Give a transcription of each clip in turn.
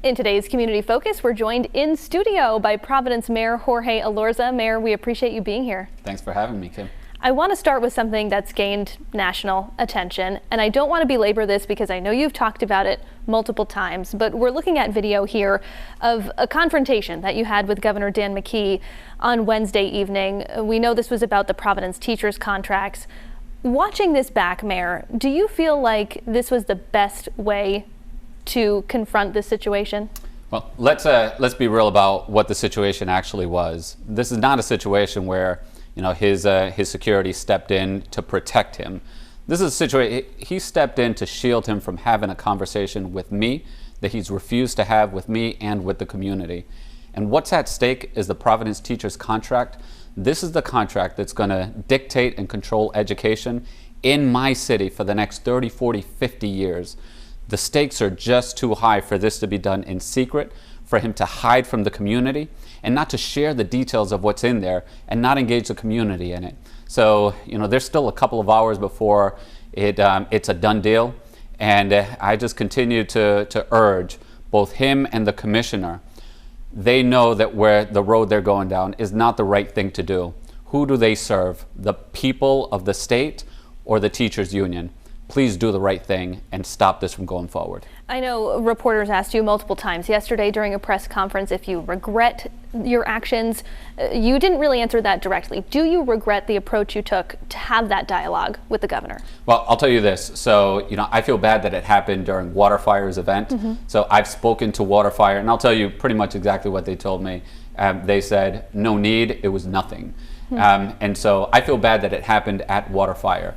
In today's Community Focus, we're joined in studio by Providence Mayor Jorge Elorza. Mayor, we appreciate you being here. Thanks for having me, Kim. I want to start with something that's gained national attention, and I don't want to belabor this because I know you've talked about it multiple times, but we're looking at video here of a confrontation that you had with Governor Dan McKee on Wednesday evening. We know this was about the Providence teachers' contracts. Watching this back, Mayor, do you feel like this was the best way to confront this situation? Well, let's be real about what the situation actually was. This is not a situation where his security stepped in to protect him. This is a situation he stepped in to shield him from having a conversation with me that he's refused to have with me and with the community. And what's at stake is the Providence teachers contract. This is the contract that's going to dictate and control education in my city for the next 30, 40, 50 years. The stakes are just too high for this to be done in secret, for him to hide from the community and not to share the details of what's in there and not engage the community in it. So, there's still a couple of hours before it's a done deal. And I just continue to urge both him and the commissioner. They know that where the road they're going down is not the right thing to do. Who do they serve? The people of the state or the teachers union? Please do the right thing and stop this from going forward. I know reporters asked you multiple times yesterday during a press conference if you regret your actions. You didn't really answer that directly. Do you regret the approach you took to have that dialogue with the governor? Well, I'll tell you this. So, I feel bad that it happened during Waterfire's event. So I've spoken to Waterfire, and I'll tell you pretty much exactly what they told me. They said, no need, it was nothing. And so I feel bad that it happened at Waterfire.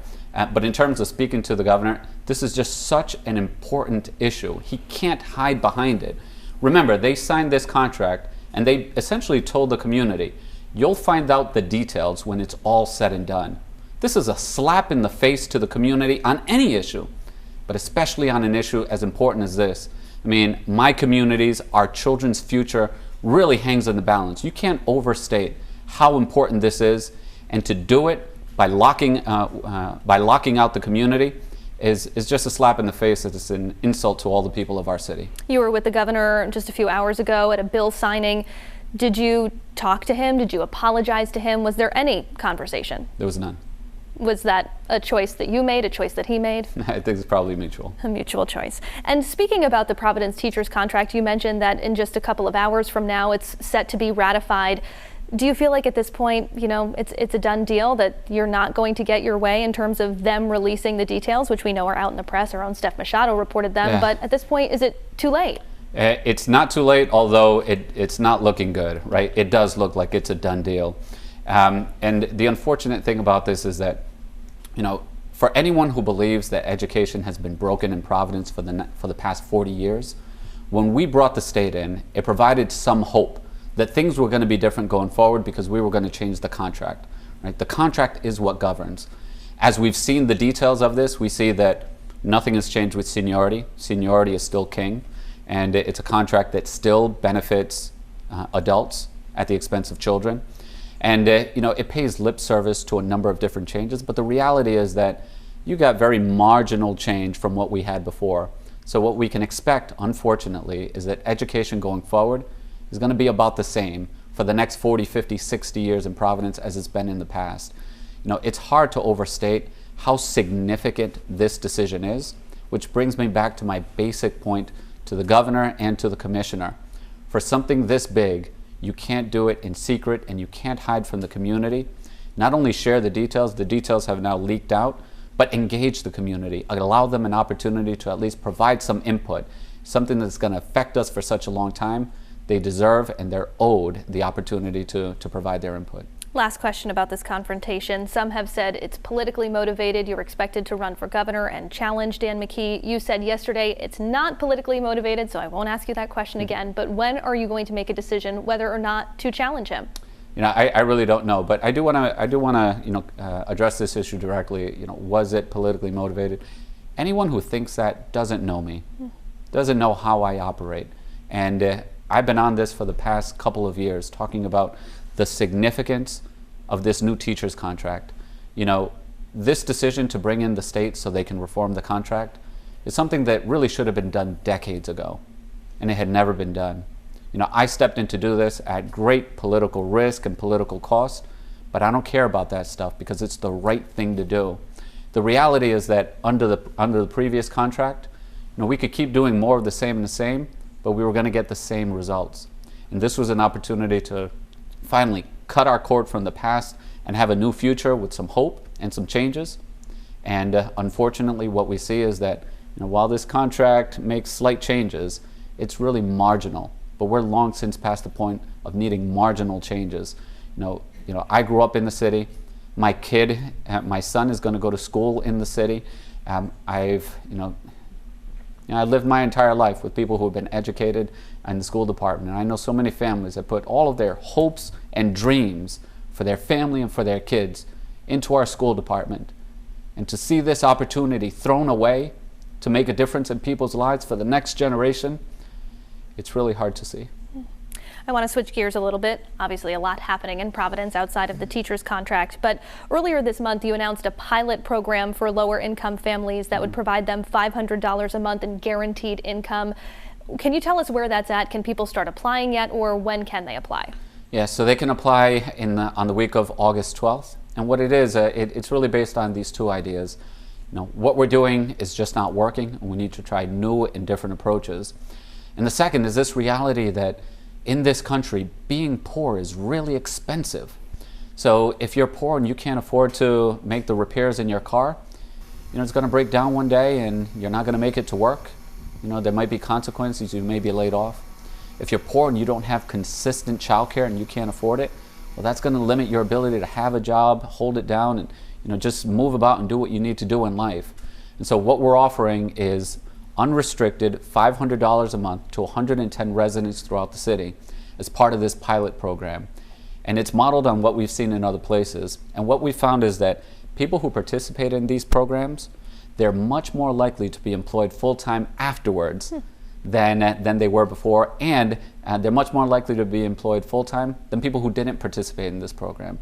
But in terms of speaking to the governor, this is just such an important issue. He can't hide behind it. Remember, they signed this contract and they essentially told the community, you'll find out the details when it's all said and done. This is a slap in the face to the community on any issue, but especially on an issue as important as this. I mean, my communities, our children's future really hangs in the balance. You can't overstate how important this is, and to do it by locking out the community is just a slap in the face. It's an insult to all the people of our city. You were with the governor just a few hours ago at a bill signing. Did you talk to him? Did you apologize to him? Was there any conversation? There was none. Was that a choice that you made, a choice that he made? I think it's probably mutual. A mutual choice. And speaking about the Providence teachers contract, you mentioned that in just a couple of hours from now it's set to be ratified. Do you feel like at this point, it's a done deal, that you're not going to get your way in terms of them releasing the details, which we know are out in the press? Our own Steph Machado reported them. Yeah. But at this point, is it too late? It's not too late, although it's not looking good, right? It does look like it's a done deal. And the unfortunate thing about this is that, for anyone who believes that education has been broken in Providence for the past 40 years, when we brought the state in, it provided some hope that things were going to be different going forward because we were going to change the contract. Right? The contract is what governs. As we've seen the details of this, we see that nothing has changed with seniority. Seniority is still king, and it's a contract that still benefits adults at the expense of children. And it pays lip service to a number of different changes, but the reality is that you got very marginal change from what we had before. So what we can expect, unfortunately, is that education going forward is going to be about the same for the next 40, 50, 60 years in Providence as it's been in the past. It's hard to overstate how significant this decision is, which brings me back to my basic point to the governor and to the commissioner. For something this big, you can't do it in secret and you can't hide from the community. Not only share the details have now leaked out, but engage the community, allow them an opportunity to at least provide some input, something that's going to affect us for such a long time. They deserve and they're owed the opportunity to provide their input. Last question about this confrontation. Some have said it's politically motivated. You're expected to run for governor and challenge Dan McKee. You said yesterday it's not politically motivated, so I won't ask you that question again. But when are you going to make a decision whether or not to challenge him? I really don't know, but I do want to address this issue directly. Was it politically motivated? Anyone who thinks that doesn't know me, doesn't know how I operate, and I've been on this for the past couple of years talking about the significance of this new teacher's contract. This decision to bring in the state so they can reform the contract is something that really should have been done decades ago. and it had never been done. I stepped in to do this at great political risk and political cost, but I don't care about that stuff because it's the right thing to do. The reality is that under the previous contract, we could keep doing more of the same, but we were going to get the same results. And this was an opportunity to finally cut our cord from the past and have a new future with some hope and some changes. And unfortunately, what we see is that while this contract makes slight changes, it's really marginal. But we're long since past the point of needing marginal changes. I grew up in the city. My son is going to go to school in the city. I lived my entire life with people who have been educated in the school department. And I know so many families that put all of their hopes and dreams for their family and for their kids into our school department. And to see this opportunity thrown away to make a difference in people's lives for the next generation, it's really hard to see. I want to switch gears a little bit. Obviously, a lot happening in Providence outside of the teacher's contract. But earlier this month, you announced a pilot program for lower income families that would provide them $500 a month in guaranteed income. Can you tell us where that's at? Can people start applying yet, or when can they apply? Yeah, so they can apply on the week of August 12th. And what it is, it's really based on these two ideas. What we're doing is just not working, and we need to try new and different approaches. And the second is this reality that in this country, being poor is really expensive. So if you're poor and you can't afford to make the repairs in your car, it's going to break down one day and you're not going to make it to work. There might be consequences, you may be laid off. If you're poor and you don't have consistent childcare and you can't afford it, well, that's going to limit your ability to have a job, hold it down, and just move about and do what you need to do in life. And so what we're offering is unrestricted $500 a month to 110 residents throughout the city as part of this pilot program. And it's modeled on what we've seen in other places. And what we found is that people who participate in these programs, they're much more likely to be employed full-time afterwards than they were before, and they're much more likely to be employed full-time than people who didn't participate in this program.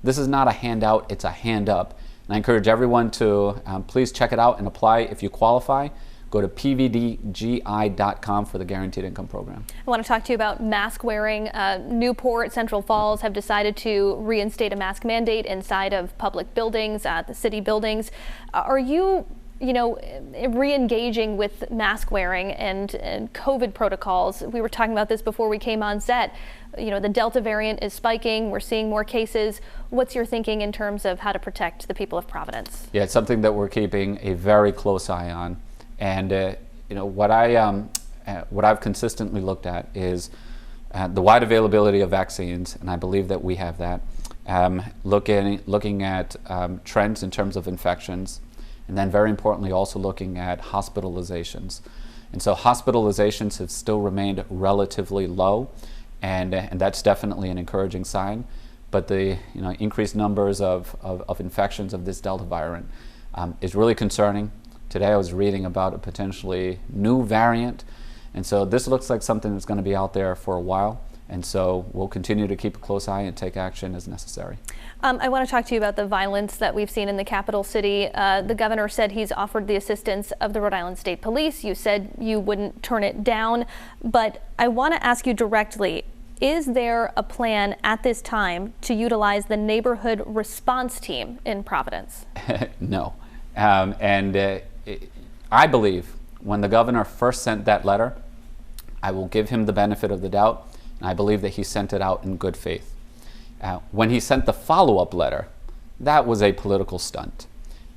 This is not a handout, it's a hand up. And I encourage everyone to please check it out and apply if you qualify. Go to pvdgi.com for the Guaranteed Income Program. I want to talk to you about mask wearing. Newport, Central Falls have decided to reinstate a mask mandate inside of public buildings, the city buildings. Are you re-engaging with mask wearing and COVID protocols? We were talking about this before we came on set. The Delta variant is spiking. We're seeing more cases. What's your thinking in terms of how to protect the people of Providence? Yeah, it's something that we're keeping a very close eye on. And what I've consistently looked at is the wide availability of vaccines, and I believe that we have that. Looking at trends in terms of infections, and then very importantly also looking at hospitalizations. And so hospitalizations have still remained relatively low, and that's definitely an encouraging sign. But the increased numbers of infections of this Delta variant is really concerning. Today I was reading about a potentially new variant, and so this looks like something that's going to be out there for a while, and so we'll continue to keep a close eye and take action as necessary. I want to talk to you about the violence that we've seen in the capital city. The governor said he's offered the assistance of the Rhode Island State Police. You said you wouldn't turn it down, but I want to ask you directly, is there a plan at this time to utilize the neighborhood response team in Providence? No. I believe when the governor first sent that letter, I will give him the benefit of the doubt, and I believe that he sent it out in good faith. When he sent the follow-up letter, that was a political stunt.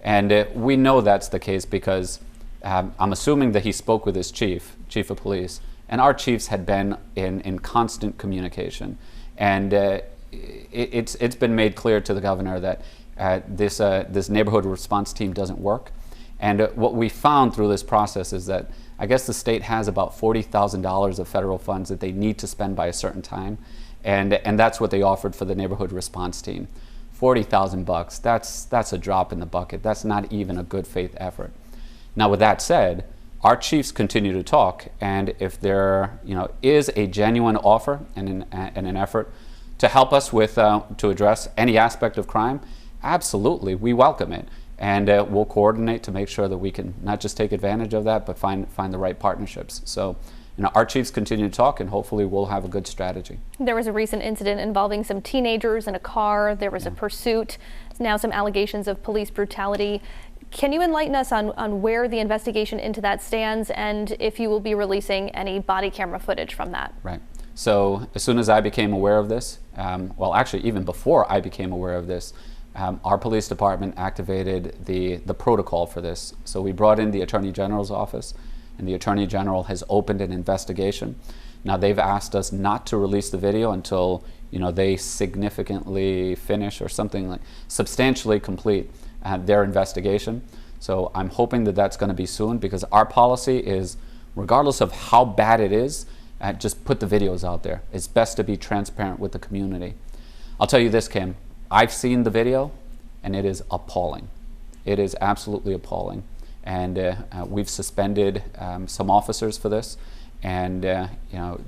And we know that's the case because I'm assuming that he spoke with his chief of police, and our chiefs had been in constant communication. And it's been made clear to the governor that this neighborhood response team doesn't work. And what we found through this process is that I guess the state has about $40,000 of federal funds that they need to spend by a certain time, and that's what they offered for the neighborhood response team. $40,000 that's a drop in the bucket. That's not even a good faith effort. Now, with that said, our chiefs continue to talk, and if there is a genuine offer and an effort to help us with to address any aspect of crime, absolutely, we welcome it. And we'll coordinate to make sure that we can not just take advantage of that, but find the right partnerships. So our chiefs continue to talk, and hopefully we'll have a good strategy. There was a recent incident involving some teenagers in a car. There was a pursuit. Now some allegations of police brutality. Can you enlighten us on where the investigation into that stands, and if you will be releasing any body camera footage from that? Right. So as soon as I became aware of this, well, actually even before I became aware of this, our police department activated the protocol for this. So we brought in the Attorney General's office, and the Attorney General has opened an investigation. Now they've asked us not to release the video until they significantly finish, or something like substantially complete their investigation. So I'm hoping that that's going to be soon, because our policy is, regardless of how bad it is, just put the videos out there. It's best to be transparent with the community. I'll tell you this, Kim, I've seen the video and it is appalling. It is absolutely appalling. And we've suspended some officers for this, and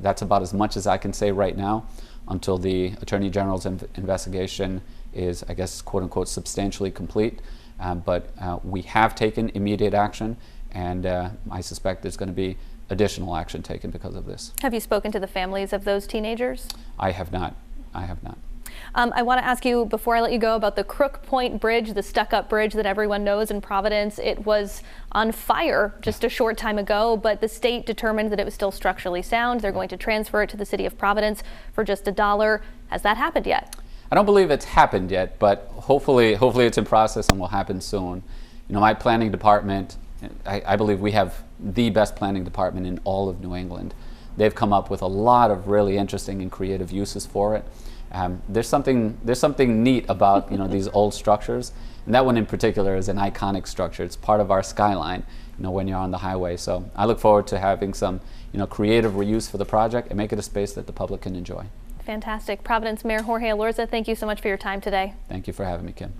that's about as much as I can say right now until the Attorney General's investigation is, I guess, quote unquote, substantially complete. But we have taken immediate action, and I suspect there's going to be additional action taken because of this. Have you spoken to the families of those teenagers? I have not. I have not. I want to ask you, before I let you go, about the Crook Point Bridge, the stuck-up bridge that everyone knows in Providence. It was on fire just a short time ago, but the state determined that it was still structurally sound. They're going to transfer it to the city of Providence for just $1. Has that happened yet? I don't believe it's happened yet, but hopefully it's in process and will happen soon. My planning department, I believe we have the best planning department in all of New England. They've come up with a lot of really interesting and creative uses for it. There's something neat about these old structures, and that one in particular is an iconic structure. It's part of our skyline, when you're on the highway. So I look forward to having some creative reuse for the project and make it a space that the public can enjoy. Fantastic. Providence Mayor Jorge Elorza, thank you so much for your time today. Thank you for having me, Kim.